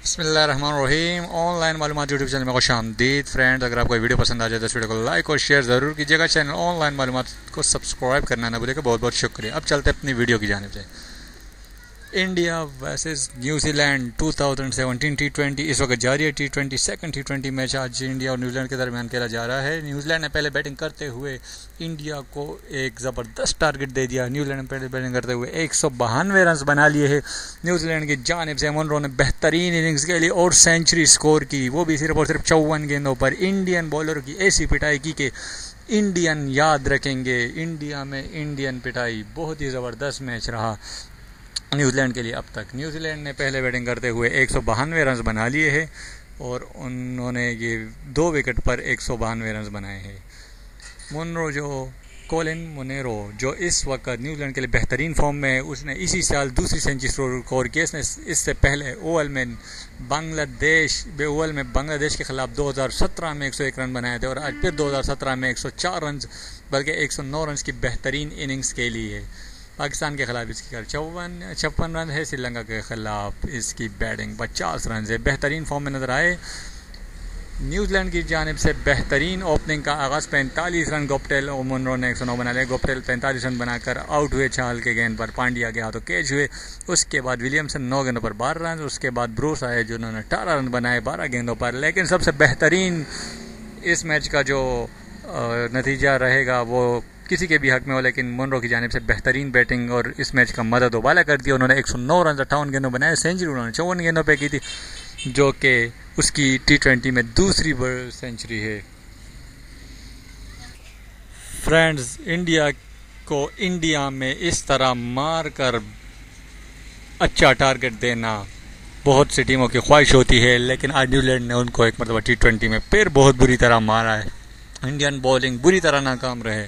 बिस्मिल्लाहिर्रहमानिर्रहीम। ऑनलाइन मालूमात YouTube channel में खुश आमदीद फ्रेंड्स। अगर आपको वीडियो पसंद आ जाए तो इस वीडियो को लाइक और शेयर ज़रूर कीजिएगा। चैनल ऑनलाइन मालूमात को सब्सक्राइब करना ना भूलिएगा। बहुत बहुत शुक्रिया। अब चलते हैं अपनी वीडियो की जानिब से। इंडिया वर्सेस न्यूजीलैंड 2017 T20 इस वक्त जारी है। T20 सेकंड T20 मैच आज इंडिया और न्यूजीलैंड के दरमियान खेला जा रहा है। न्यूजीलैंड ने पहले बैटिंग करते हुए इंडिया को एक ज़बरदस्त टारगेट दे दिया। न्यूजीलैंड ने पहले बैटिंग करते हुए 192 रन बना लिए हैं। न्यूजीलैंड की जानिब से मुनरो ने बेहतरीन इनिंग्स खेली और सेंचुरी स्कोर की, वो भी सिर्फ और सिर्फ 54 गेंदों पर। इंडियन बॉलर की ऐसी पिटाई की कि इंडियन याद रखेंगे। इंडिया में इंडियन पिटाई, बहुत ही ज़बरदस्त मैच रहा न्यूजीलैंड के लिए। अब तक न्यूजीलैंड ने पहले बैटिंग करते हुए 192 रन बना लिए हैं और उन्होंने ये 2 विकेट पर 192 रन बनाए हैं। मुनरो कोलिन मुनेरो जो इस वक्त न्यूजीलैंड के लिए बेहतरीन फॉर्म में है, उसने इसी साल दूसरी सेंचुरी स्कोर की। इसने इससे पहले ओवल में बांग्लादेश के खिलाफ 2017 में 101 रन बनाए थे और आज फिर 2017 में 104 रन बल्कि 109 रन की बेहतरीन इनिंग्स खेली है। पाकिस्तान के खिलाफ इसकी 56 रन है। श्रीलंका के खिलाफ इसकी बैटिंग 50 रन है। बेहतरीन फॉर्म में नजर आए। न्यूजीलैंड की जानिब से बेहतरीन ओपनिंग का आगाज़ 45 रन गोप्टेल और मुनरो ने 109 बना लिए। गोप्टेल 45 रन बनाकर आउट हुए। छाल के गेंद पर पांड्या के हाथों कैच हुए। उसके बाद विलियमसन 9 गेंदों पर 12 रन। उसके बाद ब्रूस आए जिन्होंने 18 रन बनाए 12 गेंदों पर। लेकिन सबसे बेहतरीन इस मैच का जो नतीजा रहेगा वो किसी के भी हक में हो, लेकिन मुनरो की जानिब से बेहतरीन बैटिंग और इस मैच का मदद वाला कर दिया। उन्होंने 109 रन 58 गेंदों बनाए। सेंचुरी उन्होंने 54 गेंदों पे की थी, जो कि उसकी T20 में दूसरी सेंचुरी है। फ्रेंड्स, इंडिया में इस तरह मार कर अच्छा टारगेट देना बहुत सी टीमों की ख्वाहिश होती है, लेकिन आज न्यूजीलैंड ने उनको एक मरतबा T20 में फिर बहुत बुरी तरह मारा है। इंडियन बॉलिंग बुरी तरह नाकाम रहे।